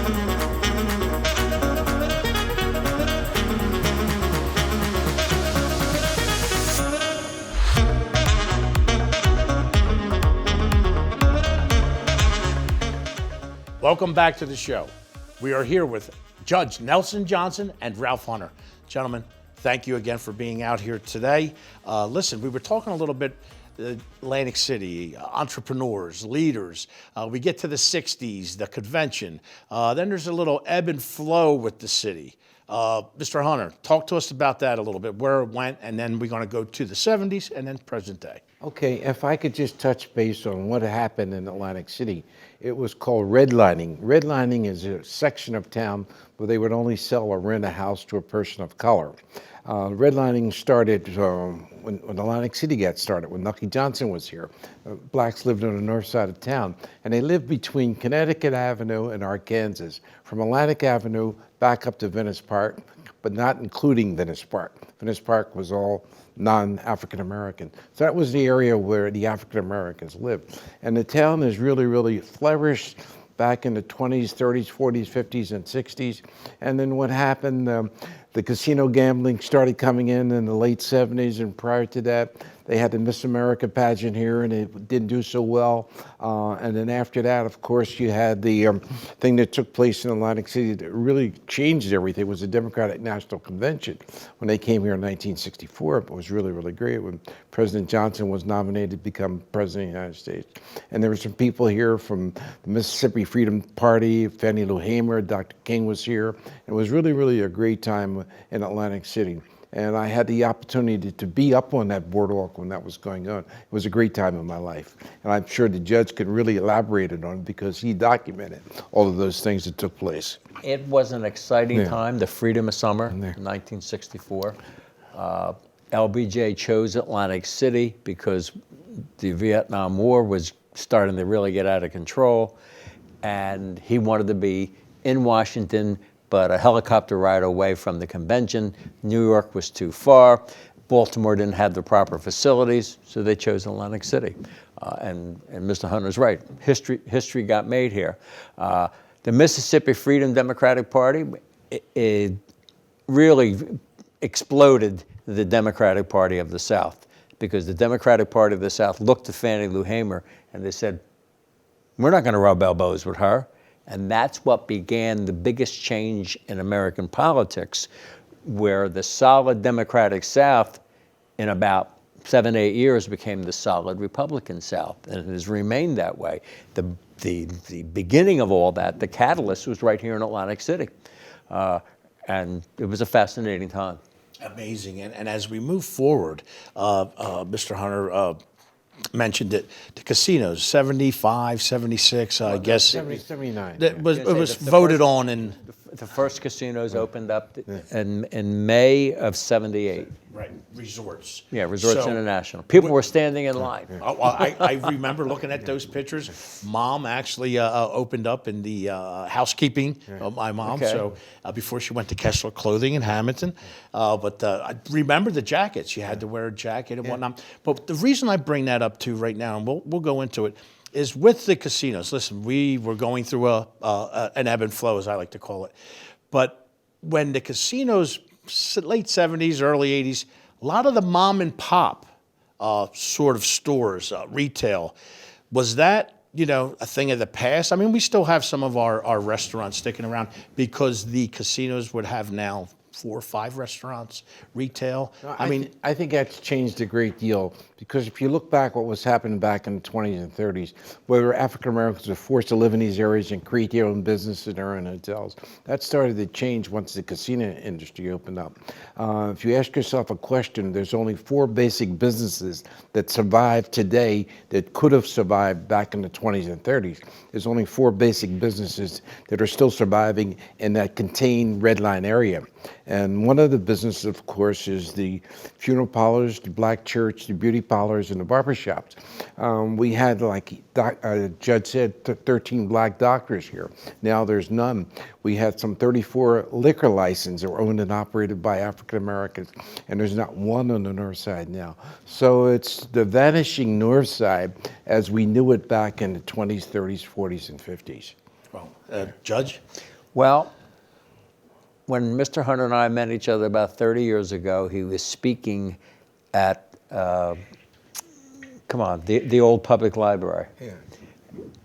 Welcome back to the show. We are here with Judge Nelson Johnson and Ralph Hunter. Gentlemen, thank you again for being out here today. Listen, we were talking a little bit Atlantic City, entrepreneurs, leaders. We get to the 60s, the convention. Then there's a little ebb and flow with the city. Mr. Hunter, talk to us about that a little bit, where it went, and then we're going to go to the 70s and then present day. Okay, if I could just touch base on what happened in Atlantic City. It was called redlining. Redlining is a section of town where they would only sell or rent a house to a person of color. Redlining started when Atlantic City got started, when Nucky Johnson was here. Blacks lived on the north side of town, and they lived between Connecticut Avenue and Arkansas, from Atlantic Avenue back up to Venice Park, but not including Venice Park. Venice Park was all non-African American. So that was the area where the African Americans lived. And the town has really, really flourished back in the 20s, 30s, 40s, 50s, and 60s. And then what happened, the casino gambling started coming in the late 70s, and prior to that, they had the Miss America pageant here, and it didn't do so well. And then after that, of course, you had the thing that took place in Atlantic City that really changed everything. It was the Democratic National Convention when they came here in 1964. It was really, really great when President Johnson was nominated to become president of the United States. And there were some people here from the Mississippi Freedom Party. Fannie Lou Hamer, Dr. King was here. It was really, really a great time in Atlantic City. And I had the opportunity to be up on that boardwalk when that was going on. It was a great time in my life. And I'm sure the judge could really elaborate on it because he documented all of those things that took place. It was an exciting time, the freedom of summer, 1964. LBJ chose Atlantic City because the Vietnam War was starting to really get out of control. And he wanted to be in Washington, but a helicopter ride away from the convention. New York was too far. Baltimore didn't have the proper facilities, so they chose Atlantic City. And Mr. Hunter's right. History got made here. The Mississippi Freedom Democratic Party, it really exploded the Democratic Party of the South, because the Democratic Party of the South looked to Fannie Lou Hamer and they said, we're not going to rub elbows with her. And that's what began the biggest change in American politics, where the solid Democratic South in about 7, 8 years became the solid Republican South, and it has remained that way. The beginning of all that, the catalyst, was right here in Atlantic City. And it was a fascinating time. Amazing. And as we move forward, Mr. Hunter mentioned it, the casinos, 75, 76, I guess. 79. It was voted on in... The first casinos opened up in May of 78. Right, resorts. Yeah, Resorts International. People were standing in line. I remember looking at those pictures. Mom actually opened up in the housekeeping of my mom, so before she went to Kessler Clothing in Hamilton. But I remember the jackets. You had to wear a jacket and whatnot. But the reason I bring that up too right now, and we'll go into it, is with the casinos. Listen, we were going through an ebb and flow, as I like to call it. But when the casinos, late 70s, early 80s, a lot of the mom and pop sort of stores, retail, was that, a thing of the past? I mean, we still have some of our restaurants sticking around because the casinos would have now 4 or 5 restaurants, retail. I think that's changed a great deal, because if you look back what was happening back in the 20s and 30s, where African Americans were forced to live in these areas and create their own businesses and their own hotels, that started to change once the casino industry opened up. If you ask yourself a question, there's only 4 basic businesses that survive today that could have survived back in the 20s and 30s. There's only 4 basic businesses that are still surviving in that contained red line area. And one of the businesses, of course, is the funeral parlors, the black church, the beauty parlors, and the barbershops. We had, like Judge said, 13 black doctors here. Now there's none. We had some 34 liquor licenses that were owned and operated by African Americans, and there's not one on the north side now. So it's the vanishing north side as we knew it back in the 20s, 30s, 40s, and 50s. Well, Judge? Well, when Mr. Hunter and I met each other about 30 years ago, he was speaking at, the old public library. Yeah.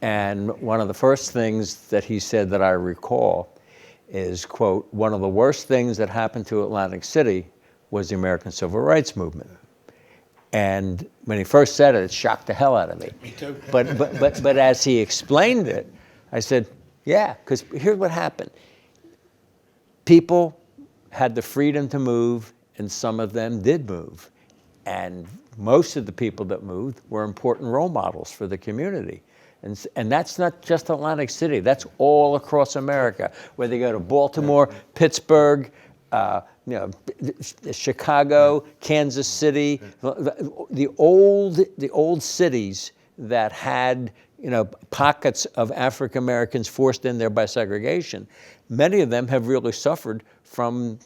And one of the first things that he said that I recall is, quote, one of the worst things that happened to Atlantic City was the American Civil Rights Movement. And when he first said it, it shocked the hell out of me. Me too. But as he explained it, I said, yeah, because here's what happened. People had the freedom to move, and some of them did move. And most of the people that moved were important role models for the community. And that's not just Atlantic City, that's all across America. Whether you go to Baltimore, Pittsburgh, Chicago, Kansas City, the old cities that had pockets of African Americans forced in there by segregation, many of them have really suffered from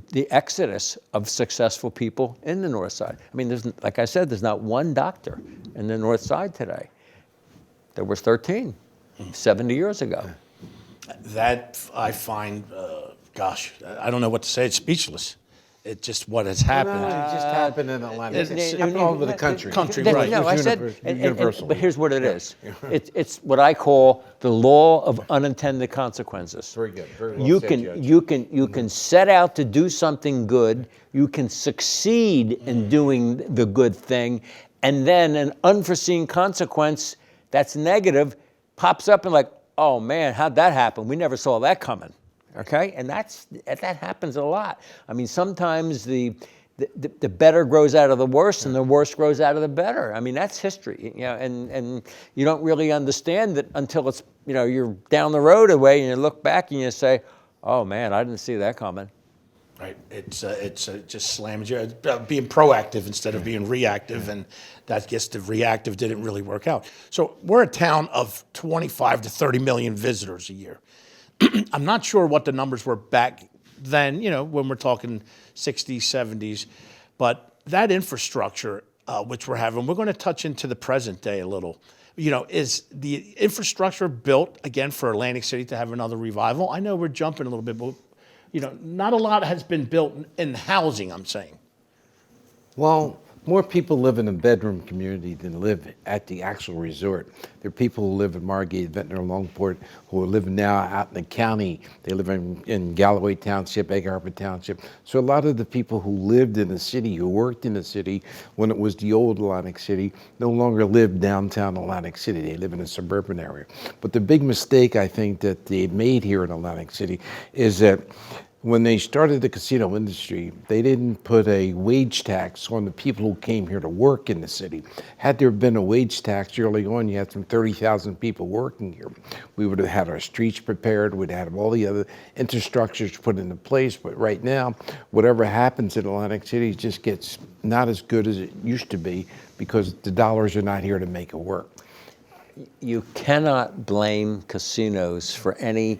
the exodus of successful people in the North Side. I mean, like I said, there's not one doctor in the North Side today. There was 13, 70 years ago. That I find, gosh, I don't know what to say. It's speechless. It's just what has happened. No, it just happened in Atlanta. It's happened all over the country. Right. No, I said, universal. But here's what it is. It's what I call the law of unintended consequences. Very good. Very well said, Judge. You can set out to do something good. You can succeed in doing the good thing, and then an unforeseen consequence that's negative pops up and like, oh man, how'd that happen? We never saw that coming. Okay, and that happens a lot. I mean, sometimes the better grows out of the worse, and the worse grows out of the better. I mean, that's history, and you don't really understand it until it's you're down the road away, and you look back and you say, oh man, I didn't see that coming. Right. It's just slamming you, being proactive instead of being reactive, and that gets the reactive didn't really work out. So we're a town of 25 to 30 million visitors a year. I'm not sure what the numbers were back then, when we're talking 60s, 70s, but that infrastructure, which we're having, we're going to touch into the present day a little. Is the infrastructure built again for Atlantic City to have another revival? I know we're jumping a little bit, but not a lot has been built in housing, I'm saying. Well, more people live in a bedroom community than live at the actual resort. There are people who live in Margate, Ventnor, Longport, who are living now out in the county. They live in Galloway Township, Egg Harbor Township. So a lot of the people who lived in the city, who worked in the city when it was the old Atlantic City, no longer live downtown Atlantic City. They live in a suburban area. But the big mistake I think that they made here in Atlantic City is that when they started the casino industry, they didn't put a wage tax on the people who came here to work in the city. Had there been a wage tax early on, you had some 30,000 people working here. We would have had our streets prepared, we'd have all the other infrastructures put into place, but right now, whatever happens in Atlantic City just gets not as good as it used to be because the dollars are not here to make it work. You cannot blame casinos for any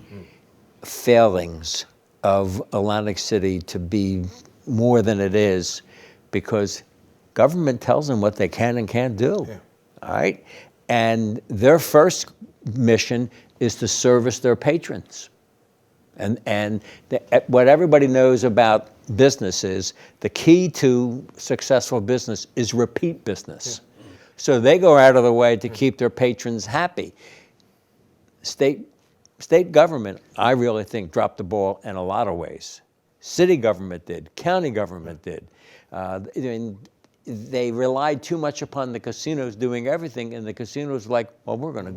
failings of Atlantic City to be more than it is, because government tells them what they can and can't do, all right? And their first mission is to service their patrons. And what everybody knows about business is the key to successful business is repeat business. So they go out of the way to keep their patrons happy. State government, I really think, dropped the ball in a lot of ways. City government did, county government did. They relied too much upon the casinos doing everything, and the casinos like, well, we're going to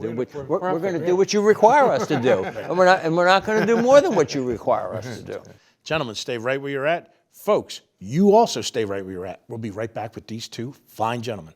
do what you require us to do, and we're not going to do more than what you require us to do. Gentlemen, stay right where you're at. Folks, you also stay right where you're at. We'll be right back with these two fine gentlemen.